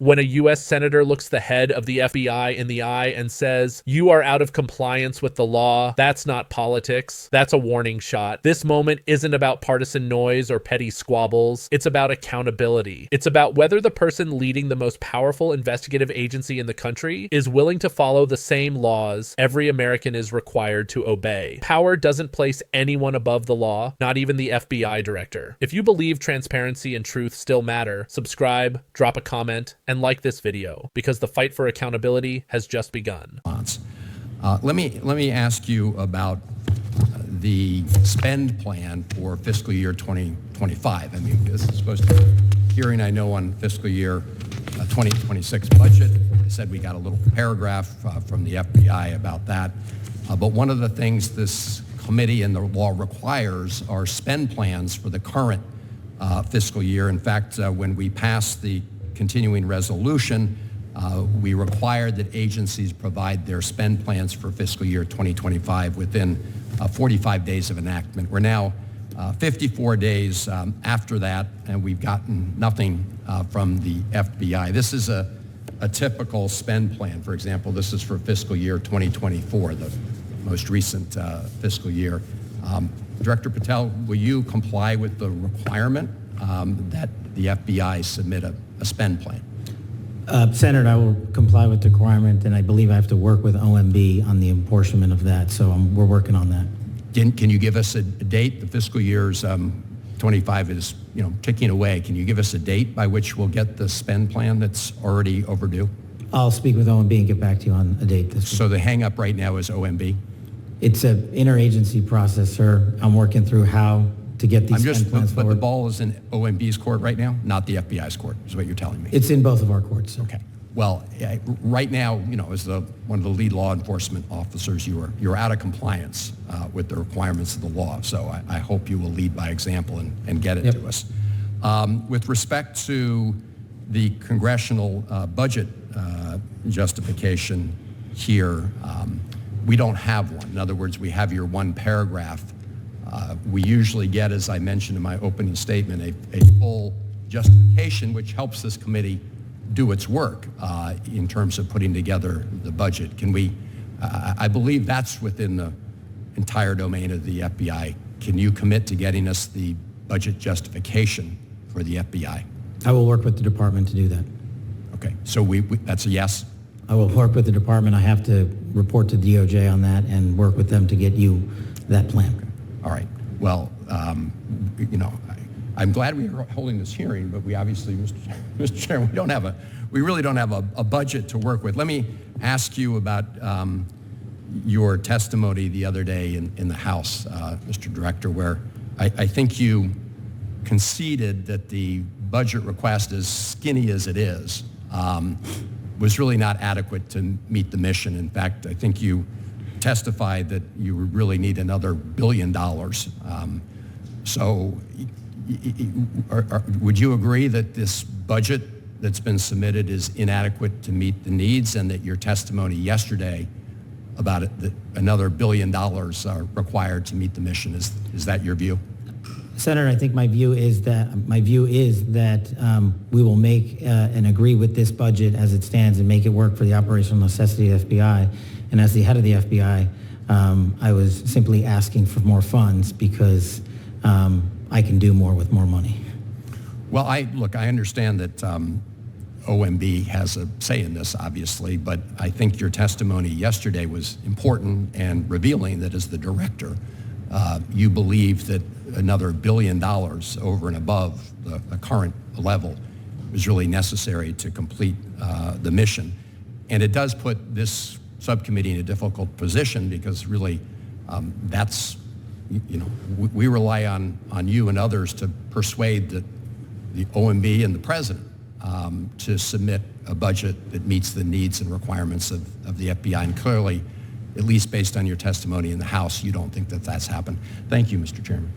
When a U.S. senator looks the head of the FBI in the eye and says, "You are out of compliance with the law," that's not politics. That's a warning shot. This moment isn't about partisan noise or petty squabbles. It's about accountability. It's about whether the person leading the most powerful investigative agency in the country is willing to follow the same laws every American is required to obey. Power doesn't place anyone above the law, not even the FBI director. If you believe transparency and truth still matter, subscribe, drop a comment, and like this video, because the fight for accountability has just begun. Let me ask you about the spend plan for fiscal year 2025. I mean, this is supposed to be a hearing, I know, on fiscal year 2026 budget. I said we got a little paragraph from the FBI about that. But one of the things this committee and the law requires are spend plans for the current fiscal year. In fact, when we passed the continuing resolution, we required that agencies provide their spend plans for fiscal year 2025 within 45 days of enactment. We're now 54 days after that, and we've gotten nothing from the FBI. This is a typical spend plan. For example, this is for fiscal year 2024, the most recent fiscal year. Director Patel, will you comply with the requirement that the FBI submit a spend plan? Senator, I will comply with the requirement, and I believe I have to work with OMB on the apportionment of that, so we're working on that. Can you give us a date? The fiscal year's 25 is, ticking away. Can you give us a date by which we'll get the spend plan that's already overdue? I'll speak with OMB and get back to you on a date this week. So the hang-up right now is OMB? It's an interagency process, sir. I'm working through how to get these spend plans But forward. the ball is in OMB's court right now, not the FBI's court, is what you're telling me. It's in both of our courts, sir. Okay. Well, right now, as one of the lead law enforcement officers, you're out of compliance with the requirements of the law. So I hope you will lead by example and get it to us. With respect to the congressional budget justification here, we don't have one. In other words, we have your one paragraph. We usually get, as I mentioned in my opening statement, a full justification, which helps this committee do its work in terms of putting together the budget. Can we, I believe that's within the entire domain of the FBI. Can you commit to getting us the budget justification for the FBI? I will work with the department to do that. Okay, so that's a yes? I will work with the department. I have to report to DOJ on that and work with them to get you that plan. Okay. All right. Well, I'm glad we are holding this hearing, but we obviously, Mr. Chair, we really don't have a budget to work with. Let me ask you about your testimony the other day in the House, Mr. Director, where I think you conceded that the budget request, as skinny as it is, was really not adequate to meet the mission. In fact, I think you testified that you really need another $1 billion. So would you agree that this budget that's been submitted is inadequate to meet the needs, and that your testimony yesterday about it, that another $1 billion are required to meet the mission, is that your view? Senator, I think my view is that we will make and agree with this budget as it stands and make it work for the operational necessity of the FBI. And as the head of the FBI, I was simply asking for more funds because I can do more with more money. Well, I understand that OMB has a say in this, obviously, but I think your testimony yesterday was important and revealing that as the director, you believe that another $1 billion over and above the current level is really necessary to complete the mission. And it does put this subcommittee in a difficult position because really that's, we rely on you and others to persuade the OMB and the president to submit a budget that meets the needs and requirements of the FBI. And clearly, at least based on your testimony in the House, you don't think that that's happened. Thank you, Mr. Chairman.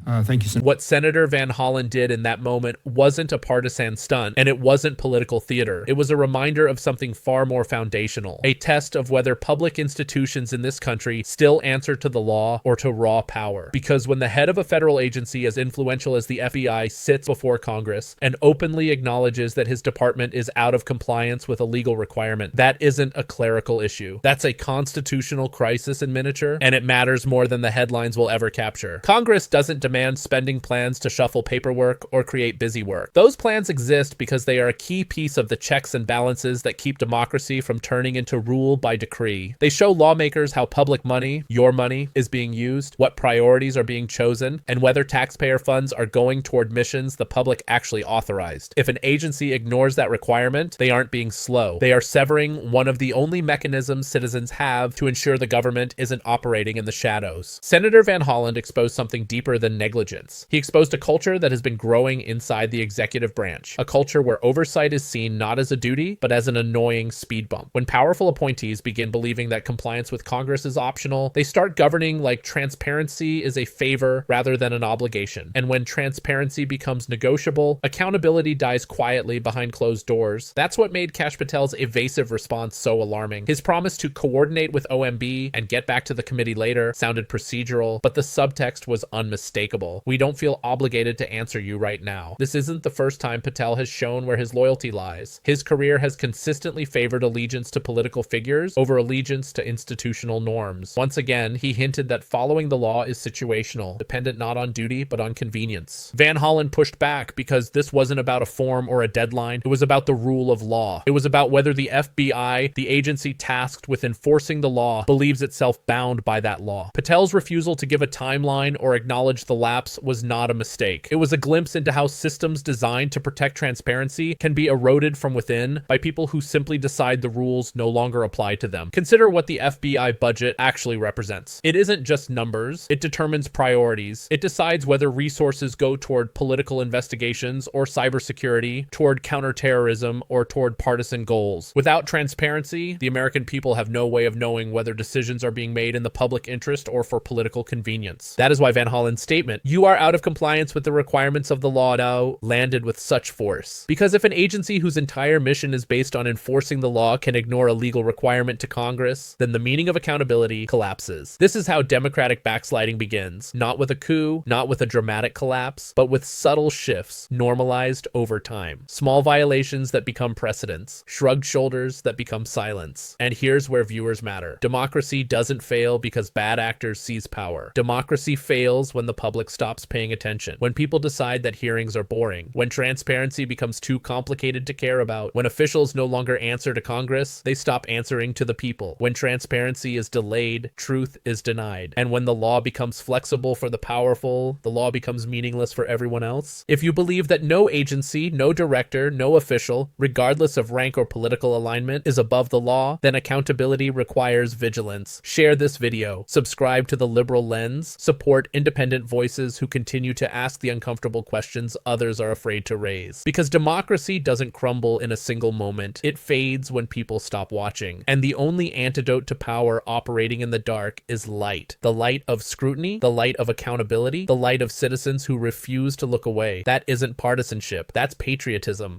Thank you, Senator. What Senator Van Hollen did in that moment wasn't a partisan stunt, and it wasn't political theater. It was a reminder of something far more foundational, a test of whether public institutions in this country still answer to the law or to raw power. Because when the head of a federal agency as influential as the FBI sits before Congress and openly acknowledges that his department is out of compliance with a legal requirement, that isn't a clerical issue. That's a constitutional crisis in miniature, and it matters more than the headlines will ever capture. Congress doesn't demand spending plans to shuffle paperwork or create busy work. Those plans exist because they are a key piece of the checks and balances that keep democracy from turning into rule by decree. They show lawmakers how public money, your money, is being used, what priorities are being chosen, and whether taxpayer funds are going toward missions the public actually authorized. If an agency ignores that requirement, they aren't being slow. They are severing one of the only mechanisms citizens have to ensure the government isn't operating in the shadows. Senator Van Hollen exposed something deeper than negligence. He exposed a culture that has been growing inside the executive branch, a culture where oversight is seen not as a duty, but as an annoying speed bump. When powerful appointees begin believing that compliance with Congress is optional, they start governing like transparency is a favor rather than an obligation. And when transparency becomes negotiable, accountability dies quietly behind closed doors. That's what made Kash Patel's evasive response so alarming. His promise to coordinate with OMB and get back to the committee later sounded procedural, but the subtext was unmistakable. We don't feel obligated to answer you right now. This isn't the first time Patel has shown where his loyalty lies. His career has consistently favored allegiance to political figures over allegiance to institutional norms. Once again, he hinted that following the law is situational, dependent not on duty, but on convenience. Van Hollen pushed back because this wasn't about a form or a deadline. It was about the rule of law. It was about whether the FBI, the agency tasked with enforcing the law, believes itself bound by that law. Patel's refusal to give a timeline or acknowledge the lapse was not a mistake. It was a glimpse into how systems designed to protect transparency can be eroded from within by people who simply decide the rules no longer apply to them. Consider what the FBI budget actually represents. It isn't just numbers. It determines priorities. It decides whether resources go toward political investigations or cybersecurity, toward counterterrorism, or toward partisan goals. Without transparency, the American people have no way of knowing whether decisions are being made in the public interest or for political convenience. That is why Van Hollen's statement, "You are out of compliance with the requirements of the law now," landed with such force. Because if an agency whose entire mission is based on enforcing the law can ignore a legal requirement to Congress, then the meaning of accountability collapses. This is how democratic backsliding begins. Not with a coup, not with a dramatic collapse, but with subtle shifts normalized over time. Small violations that become precedents, shrugged shoulders that become silence. And here's where viewers matter. Democracy doesn't fail because bad actors seize power. Democracy fails when the public stops paying attention, when people decide that hearings are boring, when transparency becomes too complicated to care about, when officials no longer answer to Congress, they stop answering to the people. When transparency is delayed, truth is denied. And when the law becomes flexible for the powerful, the law becomes meaningless for everyone else. If you believe that no agency, no director, no official, regardless of rank or political alignment, is above the law, then accountability requires vigilance. Share this video, subscribe to The Liberal Lens, support independent voices who continue to ask the uncomfortable questions others are afraid to raise. Because democracy doesn't crumble in a single moment. It fades when people stop watching. And the only antidote to power operating in the dark is light. The light of scrutiny, the light of accountability, the light of citizens who refuse to look away. That isn't partisanship. That's patriotism.